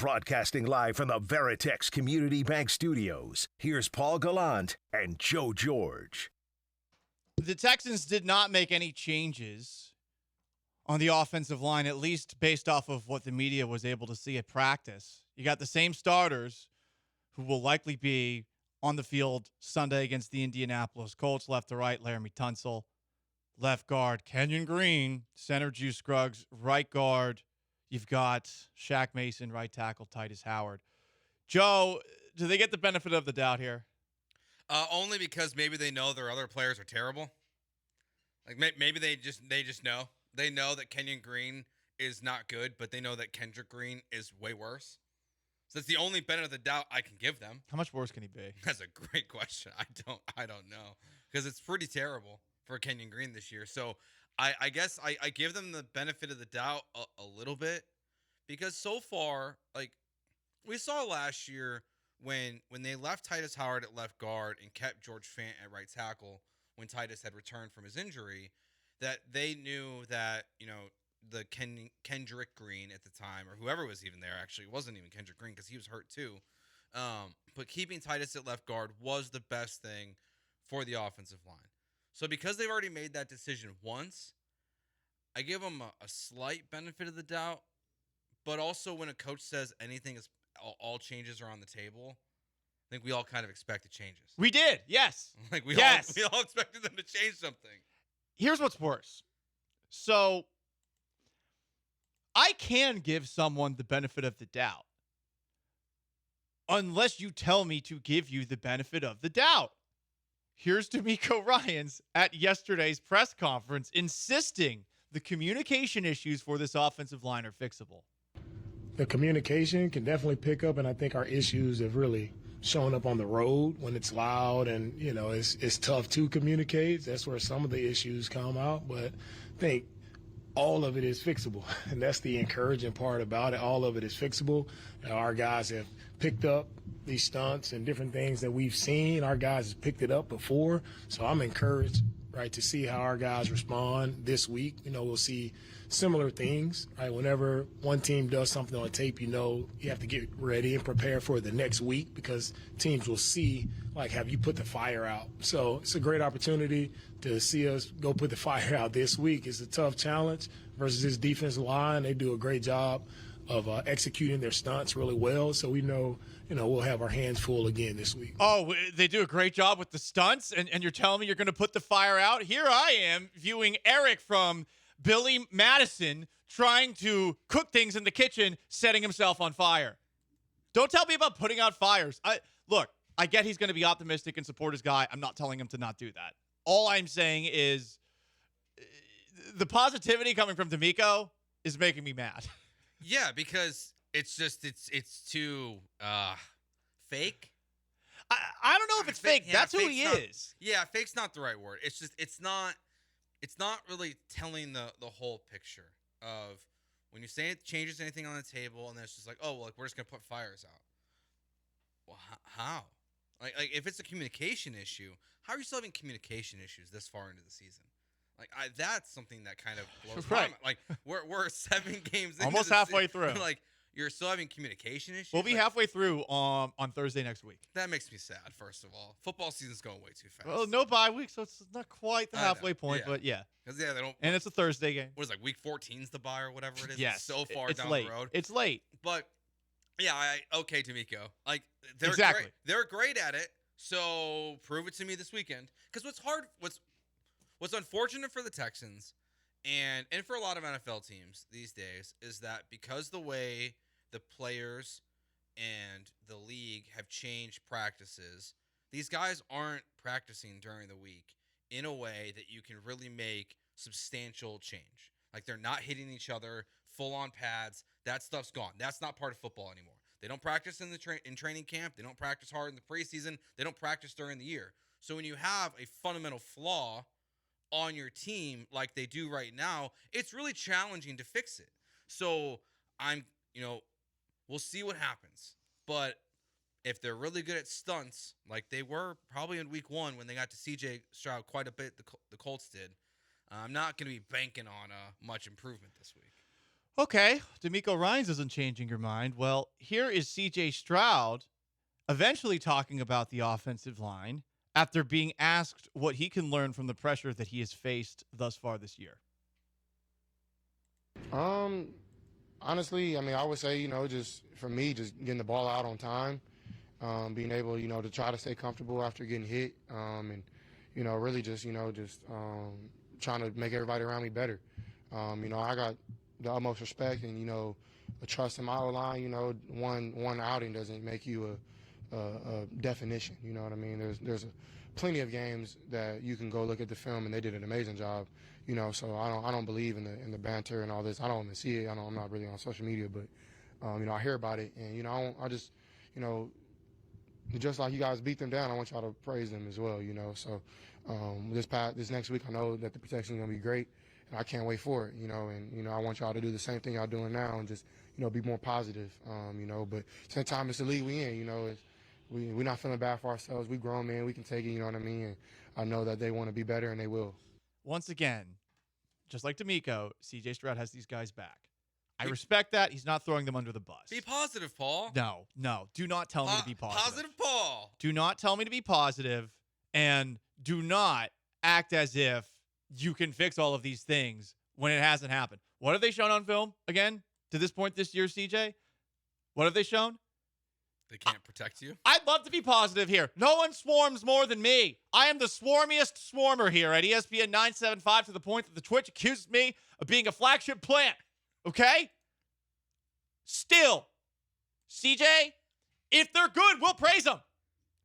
Broadcasting live from the Veritex Community Bank Studios, here's Paul Gallant and Joe George. The Texans did not make any changes on the offensive line, at least based off of what the media was able to see at practice. You got the same starters who will likely be on the field Sunday against the Indianapolis Colts. Left to right, Laramie Tunsil. Left guard, Kenyon Green. Center, Juice Scruggs. Right guard, you've got Shaq Mason. Right tackle, Titus Howard. Joe, do they get the benefit of the doubt here? Only because maybe they know their other players are terrible. Like maybe they just know. They know that Kenyon Green is not good, but they know that Kendrick Green is way worse. So that's the only benefit of the doubt I can give them. How much worse can he be? That's a great question. I don't know, because it's pretty terrible for Kenyon Green this year. So I guess I give them the benefit of the doubt a little bit, because so far, like we saw last year when they left Titus Howard at left guard and kept George Fant at right tackle when Titus had returned from his injury, that they knew that, the Kendrick Green at the time, or whoever was even there, actually, it wasn't even Kendrick Green because he was hurt too. But keeping Titus at left guard was the best thing for the offensive line. So because they've already made that decision once, I give them a slight benefit of the doubt. But also when a coach says anything is all changes are on the table, I think we all kind of expected changes. We did, yes. Like we yes. all expected them to change something. Here's what's worse. So I can give someone the benefit of the doubt unless you tell me to give you the benefit of the doubt. Here's DeMeco Ryans at yesterday's press conference insisting the communication issues for this offensive line are fixable. The communication can definitely pick up, and I think our issues have really shown up on the road when it's loud and, it's tough to communicate. That's where some of the issues come out, but I think all of it is fixable, and that's the encouraging part about it. All of it is fixable. Our guys have picked up these stunts and different things that we've seen. Our guys have picked it up before, so I'm encouraged, right, to see how our guys respond this week. We'll see similar things, right? Whenever one team does something on tape, you have to get ready and prepare for the next week, because teams will see, like, have you put the fire out? So it's a great opportunity to see us go put the fire out this week. It's a tough challenge versus this defensive line. They do a great job of executing their stunts really well. So we know, we'll have our hands full again this week. Oh, they do a great job with the stunts, and you're telling me you're going to put the fire out? Here I am viewing Eric from Billy Madison trying to cook things in the kitchen, setting himself on fire. Don't tell me about putting out fires. I get he's going to be optimistic and support his guy. I'm not telling him to not do that. All I'm saying is the positivity coming from DeMeco is making me mad. Yeah, because it's just it's too fake. I don't know if it's fake. Yeah, that's who he is. Yeah, fake's not the right word. It's just it's not really telling the whole picture of when you say it changes anything on the table, and then it's just like, oh, well, we're just gonna put fires out. Well, how? Like if it's a communication issue, how are you still having communication issues this far into the season? That's something that kind of blows my mind. Like we're 7 games into almost halfway through. Like you're still having communication issues. We'll be halfway through on Thursday next week. That makes me sad. First of all, football season's going way too fast. Well, no bye week, so it's not quite the halfway point, but yeah. Because they don't. And it's a Thursday game. What is week 14's the bye or whatever it is? Yes, it's so far it's down late. the road. It's late. But yeah, okay, DeMeco. Like they're exactly. great. They're great at it. So prove it to me this weekend. Because what's unfortunate for the Texans and for a lot of NFL teams these days is that because the way the players and the league have changed practices, these guys aren't practicing during the week in a way that you can really make substantial change. Like they're not hitting each other, full on pads. That stuff's gone. That's not part of football anymore. They don't practice in training camp. They don't practice hard in the preseason. They don't practice during the year. So when you have a fundamental flaw on your team like they do right now, it's really challenging to fix it. So we'll see what happens. But if they're really good at stunts, like they were probably in week 1 when they got to CJ Stroud quite a bit, the Colts did, I'm not going to be banking on much improvement this week. Okay, DeMeco Ryans isn't changing your mind. Well, here is CJ Stroud eventually talking about the offensive line after being asked what he can learn from the pressure that he has faced thus far this year. Honestly, I mean, I would say, just for me, just getting the ball out on time, being able, to try to stay comfortable after getting hit, and, really just, trying to make everybody around me better. I got the utmost respect and, a trust in my line. One outing doesn't make you a definition. You know what I mean? There's plenty of games that you can go look at the film and they did an amazing job. So I don't believe in the banter and all this. I don't even see it. I'm not really on social media, but I hear about it, and I just just like you guys beat them down, I want y'all to praise them as well. So this next week, I know that the protection is gonna be great, and I can't wait for it. And I want y'all to do the same thing y'all doing now, and just be more positive. But same time, it's the league we in. We're not feeling bad for ourselves. We grown, man. We can take it. You know what I mean? And I know that they want to be better, and they will. Once again, just like DeMeco, CJ Stroud has these guys back. I respect that. He's not throwing them under the bus. Be positive, Paul. No. Do not tell me to be positive. Positive, Paul. Do not tell me to be positive, and do not act as if you can fix all of these things when it hasn't happened. What have they shown on film again to this point this year, CJ? What have they shown? They can't protect you. I'd love to be positive here. No one swarms more than me. I am the swarmiest swarmer here at ESPN 975 to the point that the Twitch accuses me of being a flagship plant. Okay? Still, CJ, if they're good, we'll praise them.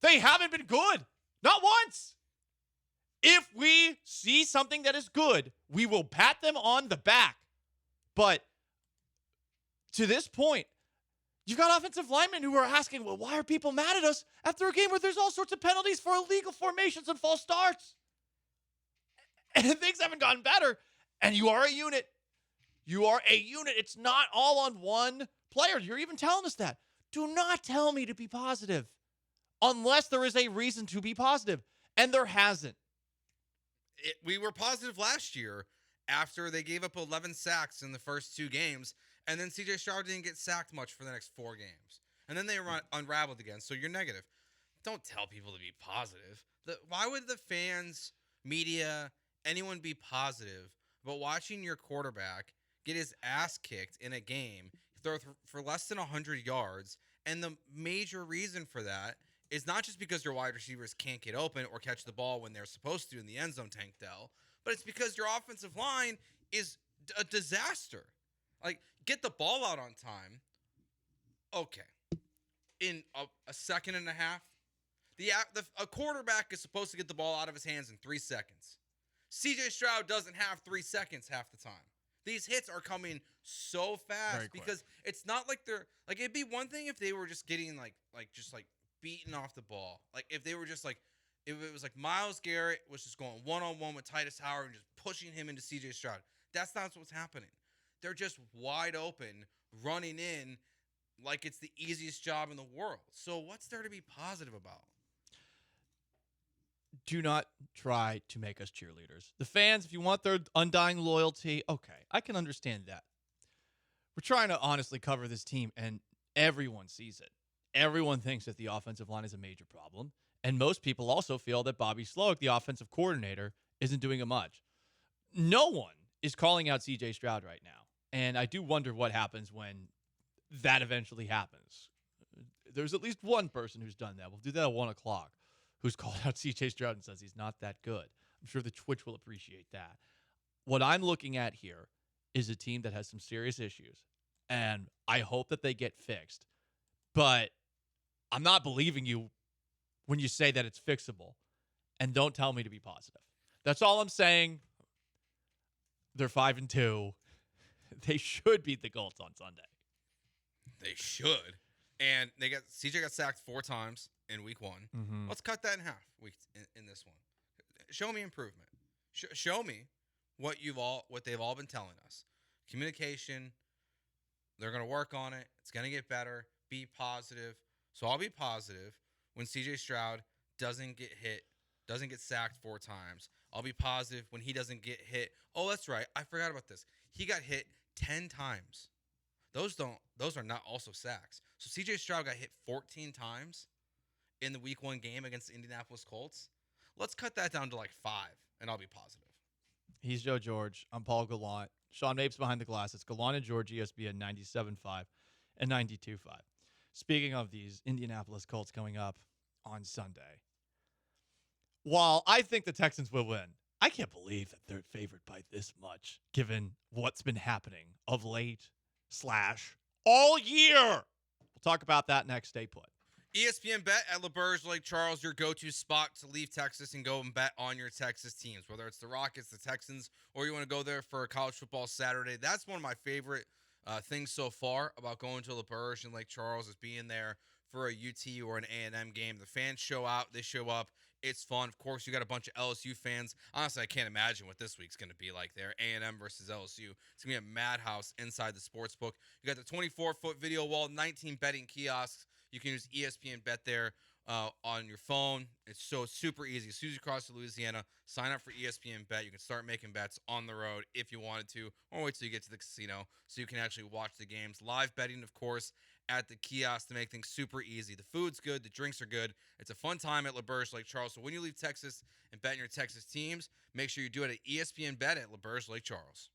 They haven't been good. Not once. If we see something that is good, we will pat them on the back. But to this point, you've got offensive linemen who are asking, well, why are people mad at us after a game where there's all sorts of penalties for illegal formations and false starts? And things haven't gotten better. And you are a unit. You are a unit. It's not all on one player. You're even telling us that. Do not tell me to be positive unless there is a reason to be positive. And there hasn't. We were positive last year after they gave up 11 sacks in the first 2 games. And then CJ Stroud didn't get sacked much for the next 4 games. And then they unraveled again. So you're negative. Don't tell people to be positive. Why would the fans, media, anyone be positive about watching your quarterback get his ass kicked in a game, throw for less than 100 yards? And the major reason for that is not just because your wide receivers can't get open or catch the ball when they're supposed to in the end zone, Tank Dell, but it's because your offensive line is a disaster. Like, get the ball out on time. Okay. In a second and a half, a quarterback is supposed to get the ball out of his hands in 3 seconds. CJ Stroud doesn't have 3 seconds half the time. These hits are coming so fast because it's not like they're like, it'd be one thing if they were just getting like beaten off the ball. Like if they were just like, if it was like Myles Garrett was just going one-on-one with Titus Howard and just pushing him into CJ Stroud. That's not what's happening. They're just wide open, running in like it's the easiest job in the world. So what's there to be positive about? Do not try to make us cheerleaders. The fans, if you want their undying loyalty, okay, I can understand that. We're trying to honestly cover this team, and everyone sees it. Everyone thinks that the offensive line is a major problem, and most people also feel that Bobby Sloak, the offensive coordinator, isn't doing much. No one is calling out C.J. Stroud right now, and I do wonder what happens when that eventually happens. There's at least one person who's done that. We'll do that at 1 o'clock. Who's called out C.J. Stroud and says he's not that good. I'm sure the Twitch will appreciate that. What I'm looking at here is a team that has some serious issues, and I hope that they get fixed. But I'm not believing you when you say that it's fixable, and don't tell me to be positive. That's all I'm saying. They're 5-2. They should beat the Colts on Sunday. They should. And CJ got sacked 4 times in week 1. Mm-hmm. Let's cut that in half in this one. Show me improvement. Show me what they've all been telling us. Communication. They're going to work on it. It's going to get better. Be positive. So I'll be positive when CJ Stroud doesn't get hit, doesn't get sacked 4 times. I'll be positive when he doesn't get hit. Oh, that's right. I forgot about this. He got hit 10 times. Those are not also sacks. So CJ Stroud got hit 14 times in the week 1 game against the Indianapolis Colts. Let's cut that down to like 5, and I'll be positive. He's Joe George. I'm Paul Gallant. Sean Mapes behind the glass. It's Gallant and George, ESPN 97.5 and 92.5. Speaking of these Indianapolis Colts coming up on Sunday, while I think the Texans will win, I can't believe that they're favored by this much, given what's been happening of late / all year. We'll talk about that next. Stay put. ESPN Bet at LaBerge Lake Charles, your go-to spot to leave Texas and go and bet on your Texas teams, whether it's the Rockets, the Texans, or you want to go there for a college football Saturday. That's one of my favorite things so far about going to LaBerge and Lake Charles is being there for a UT or an A&M game. The fans show out. They show up. It's fun. Of course, you got a bunch of LSU fans. Honestly, I can't imagine what this week's going to be like there. A&M versus LSU. It's going to be a madhouse inside the sports book. You got the 24-foot video wall, 19 betting kiosks. You can use ESPN Bet there on your phone. It's so super easy. As soon as you cross to Louisiana, sign up for ESPN Bet. You can start making bets on the road if you wanted to, or wait till you get to the casino so you can actually watch the games. Live betting, of course, at the kiosk to make things super easy. The food's good. The drinks are good. It's a fun time at LaBerge Lake Charles. So when you leave Texas and bet on your Texas teams, make sure you do it at ESPN Bet at LaBerge Lake Charles.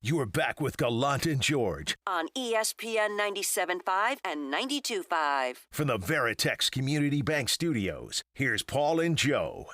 You are back with Gallant and George on ESPN 97.5 and 92.5. from the Veritex Community Bank Studios. Here's Paul and Joe.